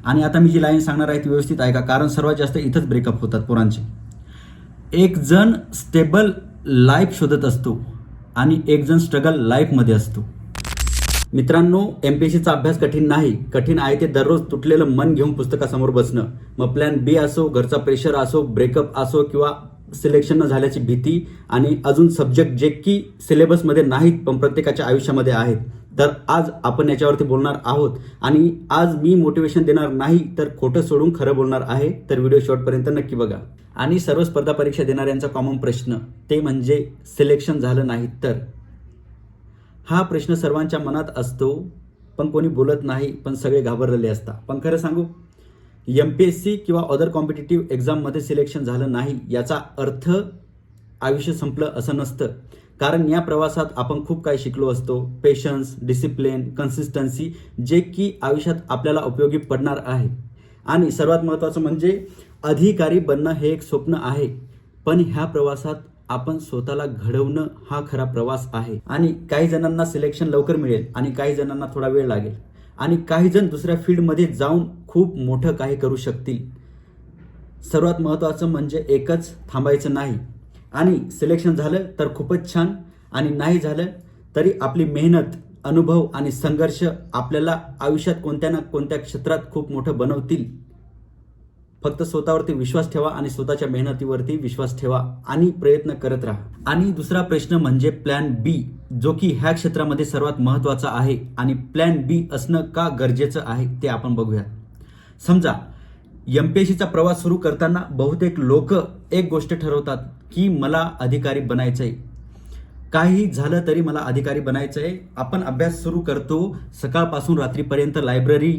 आणि आता मी जी लाईन सांगणार आहे ती व्यवस्थित ऐका, कारण सर्वात जास्त इथंच ब्रेकअप होतात पोरांचे. एक जण स्टेबल लाईफ शोधत असतो आणि एक जण स्ट्रगल लाईफमध्ये असतो. मित्रांनो, एमपीएससीचा अभ्यास कठीण नाही. कठीण आहे ते दररोज तुटलेलं मन घेऊन पुस्तकासमोर बसणं. मग प्लॅन बी असो, घरचा प्रेशर असो, ब्रेकअप असो किंवा सिलेक्शन न झाल्याची भीती आणि अजून सब्जेक्ट जे की सिलेबसमध्ये नाहीत पण प्रत्येकाच्या आयुष्यामध्ये आहेत. तर आज आपण याच्यावरती बोलणार आहोत आणि आज मी मोटिवेशन देणार नाही तर खोटं सोडून खरं बोलणार आहे. तर व्हिडिओ शेवटपर्यंत नक्की बघा. आणि सर्व स्पर्धा परीक्षा देणाऱ्यांचा कॉमन प्रश्न ते म्हणजे सिलेक्शन झालं नाही तर. हा प्रश्न सर्वांच्या मनात असतो पण कोणी बोलत नाही, पण सगळे घाबरलेले असतात. पण खरं सांगू, एमपीएससी किंवा अदर कॉम्पिटिटिव्ह एक्झाममध्ये सिलेक्शन झालं नाही याचा अर्थ आयुष्य संपलं असं नसतं. कारण या प्रवासात आपण खूप काही शिकलो असतो. पेशन्स, डिसिप्लिन, कन्सिस्टन्सी, जे की आयुष्यात आपल्याला उपयोगी पडणार आहे. आणि सर्वात महत्त्वाचं म्हणजे अधिकारी बनणं हे एक स्वप्न आहे, पण ह्या प्रवासात आपण स्वतःला घडवणं हा खरा प्रवास आहे. आणि काही जणांना सिलेक्शन लवकर मिळेल आणि काही जणांना थोडा वेळ लागेल आणि काही जण दुसऱ्या फील्डमध्ये जाऊन खूप मोठं काही करू शकतील. सर्वात महत्त्वाचं म्हणजे एकच, थांबायचं नाही. आणि सिलेक्शन झालं तर खूपच छान, आणि नाही झालं तरी आपली मेहनत, अनुभव आणि संघर्ष आपल्याला आयुष्यात कोणत्या ना कोणत्या क्षेत्रात खूप मोठं बनवतील. फक्त स्वतःवरती विश्वास ठेवा आणि स्वतःच्या मेहनतीवरती विश्वास ठेवा आणि प्रयत्न करत राहा. आणि दुसरा प्रश्न म्हणजे प्लॅन बी, जो की ह्या क्षेत्रामध्ये सर्वात महत्त्वाचा आहे. आणि प्लॅन बी असणं का गरजेचं आहे ते आपण बघूया. समजा एमपीएससीचा प्रवास सुरू करताना बहुतेक लोक एक गोष्ट ठरवतात की मला अधिकारी बनायचंय. काही झालं तरी मला अधिकारी बनायचंय. आपण अभ्यास सुरू करतो, सकाळपासून रात्रीपर्यंत library,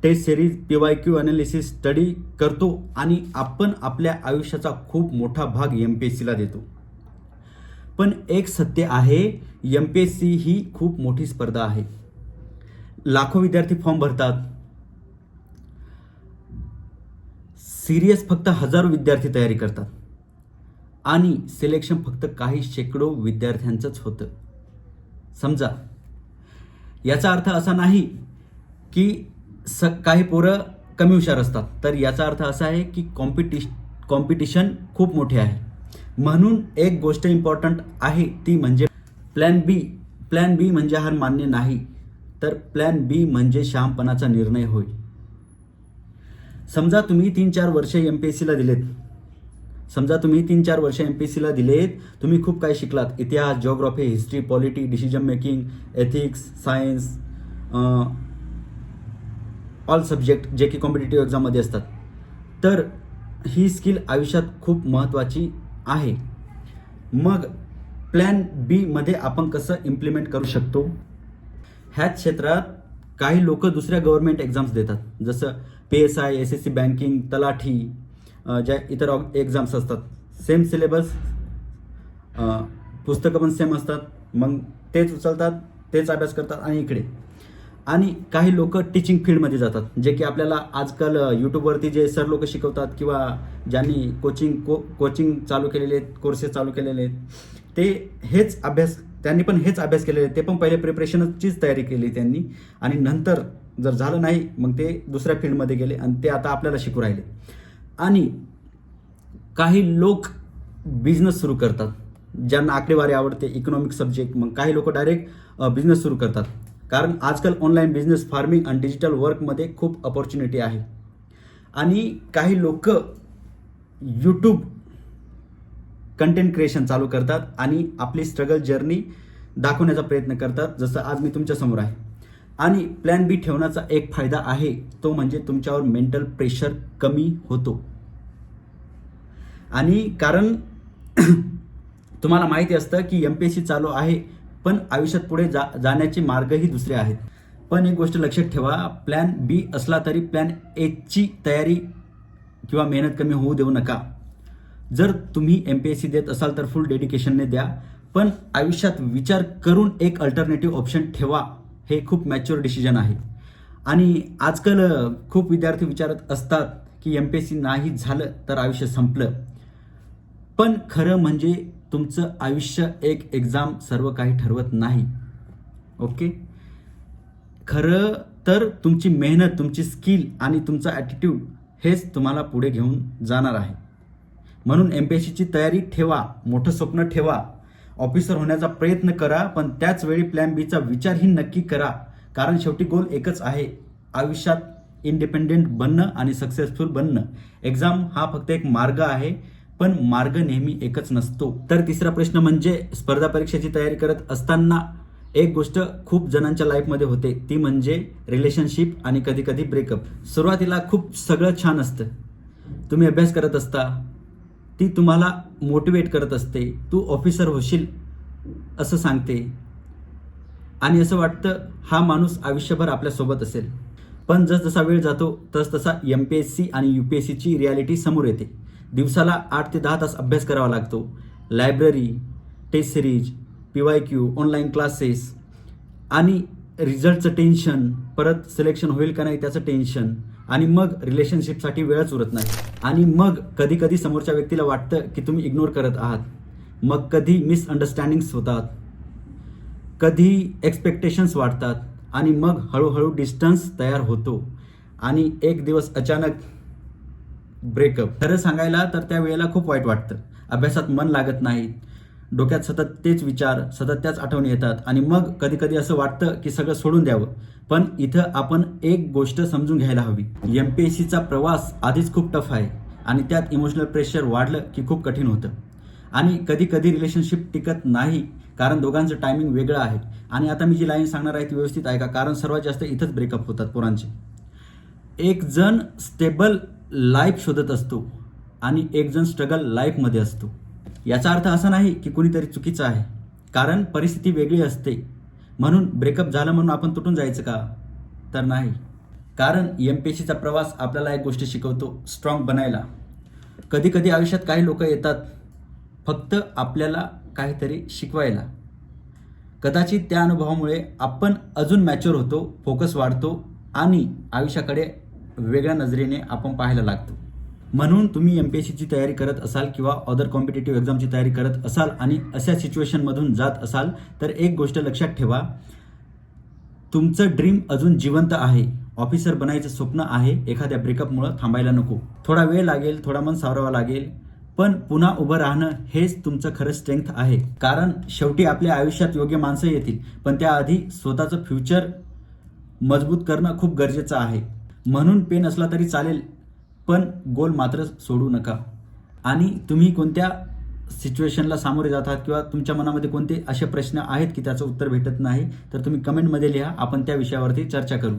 test series, PYQ analysis study करतो आणि आपण आपल्या आयुष्याचा खूप मोठा भाग एमपीएससीला देतो. पण एक सत्य आहे, एमपीएससी ही खूप मोठी स्पर्धा आहे. लाखो विद्यार्थी फॉर्म भरतात. सिरियस फक्त हजारो विद्यार्थी तयारी करतात आणि सिलेक्शन फक्त काही शेकडो विद्यार्थ्यांचंच होतं. समजा, याचा अर्थ असा नाही की काही पोरं कमी हुशार असतात, तर याचा अर्थ असा आहे की कॉम्पिटिशन खूप मोठे आहे. म्हणून एक गोष्ट इम्पॉर्टंट आहे ती म्हणजे प्लॅन बी. प्लॅन बी म्हणजे हार मान्य नाही, तर प्लॅन बी म्हणजे शहाणपणाचा निर्णय होय. समजा तुम्ही 3-4 वर्ष एमपीएससीला दिलेत. तुम्ही खूप काही शिकलात. इतिहास, geography, history, polity, decision making, ethics, science, all subject जे की कॉम्पिटिटिव्ह एक्झाममध्ये असतात. तर ही स्किल आयुष्यात खूप महत्त्वाची आहे. मग प्लॅन बी मध्ये आपण कसं इम्प्लिमेंट करू शकतो? ह्याच क्षेत्रात काही लोक दुसऱ्या गव्हर्नमेंट एक्झाम्स देतात, जसं PSI, SSC बँकिंग, तलाठी, ज्या इतर एक्झाम्स असतात. सेम सिलेबस, पुस्तकं पण सेम असतात. मग तेच उचलतात, तेच अभ्यास करतात आणि इकडे. आणि काही लोक टीचिंग फील्डमध्ये जातात, जे की आपल्याला आजकाल यूट्यूबवरती जे सर लोक शिकवतात किंवा ज्यांनी कोचिंग चालू केलेले आहेत, कोर्सेस चालू केलेले आहेत, त्यांनी पण हेच अभ्यास केलेले आहेत. ते पण पहिले प्रिपरेशनचीच तयारी केली त्यांनी आणि नंतर जर झालं नाही मग ते दुसऱ्या फील्डमध्ये गेले आणि ते आता आपल्याला शिकू राहिले. आणि काही लोक बिझनेस सुरू करतात, ज्यांना आकडेवारी आवडते, इकॉनॉमिक सब्जेक्ट. मग काही लोक डायरेक्ट बिझनेस सुरू करतात, कारण आजकाल ऑनलाईन बिझनेस, फार्मिंग आणि डिजिटल वर्कमध्ये खूप अपॉर्च्युनिटी आहे. आणि काही लोक यूट्यूब कंटेंट क्रिएशन चालू करतात आणि आपली स्ट्रगल जर्नी दाखवण्याचा प्रयत्न करतात, जसं आज मी तुमच्या समोर आहे. आणि प्लॅन बी ठेवण्याचा एक फायदा आहे, तो म्हणजे तुमच्यावर मेंटल प्रेशर कमी होतो. आणि कारण तुम्हाला माहिती असतं की एमपीएससी चालू आहे, पण आयुष्यात पुढे जाण्याचे मार्गही दुसरे आहेत. पण एक गोष्ट लक्षात ठेवा, प्लॅन बी असला तरी प्लॅन एची तयारी किंवा मेहनत कमी होऊ देऊ नका. जर तुम्ही एमपीएससी देत असाल तर फुल डेडिकेशनने द्या, पण आयुष्यात विचार करून एक अल्टरनेटिव्ह ऑप्शन ठेवा. हे खूप मॅच्युअर डिसिजन आहे. आणि आजकाल खूप विद्यार्थी विचारत असतात की एमपीएससी नाही झालं तर आयुष्य संपलं. पण खरं म्हणजे तुमचं आयुष्य एक एक्झाम सर्व काही ठरवत नाही. ओके, खरं तर तुमची मेहनत, तुमची स्किल आणि तुमचा ॲटिट्यूड हेच तुम्हाला पुढे घेऊन जाणार आहे. म्हणून MPSCची तयारी ठेवा, मोठं स्वप्न ठेवा, ऑफिसर होण्याचा प्रयत्न करा, पण त्याच वेळी प्लॅन बीचा विचारही नक्की करा. कारण शेवटी गोल एकच आहे, आयुष्यात इंडिपेंडेंट बनणं आणि सक्सेसफुल बनणं. एक्झाम हा फक्त एक मार्ग आहे, पण मार्ग नेहमी एकच नसतो. तर तिसरा प्रश्न म्हणजे स्पर्धा परीक्षेची तयारी करत असताना एक गोष्ट खूप जणांच्या लाईफमध्ये होते, ती म्हणजे रिलेशनशिप आणि कधी कधी ब्रेकअप. सुरुवातीला खूप सगळं छान असतं, तुम्ही अभ्यास करत असता, ती तुम्हाला मोटिवेट करत असते, तू ऑफिसर होशील असं सांगते आणि असं वाटतं हा माणूस आयुष्यभर आपल्यासोबत असेल. पण जसजसा वेळ जातो तसतसा MPSC आणि UPSCची रियालिटी समोर येते. दिवसाला 8 ते 10 तास अभ्यास करावा लागतो. Library, test series, PYQ, online classes आणि रिझल्टचं टेन्शन, परत सिलेक्शन होईल का नाही त्याचं टेन्शन, आणि मग रिलेशनशिपसाठी वेळच उरत नाही. आणि मग कधी कधी समोरच्या व्यक्तीला वाटतं की तुम्ही इग्नोर करत आहात. मग कधी मिसअंडरस्टँडिंग्स होतात, कधी एक्सपेक्टेशन्स वाढतात आणि मग हळूहळू डिस्टन्स तयार होतो आणि एक दिवस अचानक ब्रेकअप. खरं सांगायला तर त्या वेळेला खूप वाईट वाटतं. अभ्यासात मन लागत नाही, डोक्यात सतत तेच विचार, सतत त्याच आठवणी येतात आणि मग कधी कधी असं वाटतं की सगळं सोडून द्यावं. पण इथं आपण एक गोष्ट समजून घ्यायला हवी, MPSCचा प्रवास आधीच खूप टफ आहे आणि त्यात इमोशनल प्रेशर वाढलं की खूप कठीण होतं. आणि कधी कधी रिलेशनशिप टिकत नाही कारण दोघांचं टायमिंग वेगळं आहे. आणि आता मी जी लाईन सांगणार आहे ती व्यवस्थित ऐका, कारण सर्वात जास्त इथंच ब्रेकअप होतात पोरांचे. एक जण स्टेबल लाईफ शोधत असतो आणि एक जण स्ट्रगल लाईफमध्ये असतो. याचा अर्थ असा नाही की कुणीतरी चुकीचं आहे, कारण परिस्थिती वेगळी असते. म्हणून ब्रेकअप झालं म्हणून आपण तुटून जायचं का? तर नाही. कारण MPSCचा प्रवास आपल्याला एक गोष्ट शिकवतो, स्ट्रॉंग बनायला. कधी कधी आयुष्यात काही लोक येतात फक्त आपल्याला काहीतरी शिकवायला. कदाचित त्या अनुभवामुळे आपण अजून मॅच्युअर होतो, फोकस वाढतो आणि आयुष्याकडे वेगळ्या नजरेने आपण पाहायला लागतो. म्हणून तुम्ही MPSCची तयारी करत असाल किंवा अदर कॉम्पिटेटिव्ह एक्झामची तयारी करत असाल आणि अशा सिच्युएशनमधून जात असाल तर एक गोष्ट लक्षात ठेवा, तुमचं ड्रीम अजून जिवंत आहे. ऑफिसर बनायचं स्वप्न आहे. एखाद्या ब्रेकअपमुळं थांबायला नको. थोडा वेळ लागेल, थोडा मन सावरावं लागेल, पण पुन्हा उभं राहणं हेच तुमचं खरं स्ट्रेंथ आहे. कारण शेवटी आपल्या आयुष्यात योग्य माणसं येतील, पण त्याआधी स्वतःचं फ्युचर मजबूत करणं खूप गरजेचं आहे. म्हणून पेन असला तरी चालेल, पण गोल मात्र सोडू नका. आणि तुम्ही कोणत्या सिच्युएशनला सामोरे जातात किंवा तुमच्या मनामध्ये कोणते असे प्रश्न आहेत की त्याचं उत्तर भेटत नाही, तर तुम्ही कमेंटमध्ये लिहा, आपण त्या विषयावरती चर्चा करू.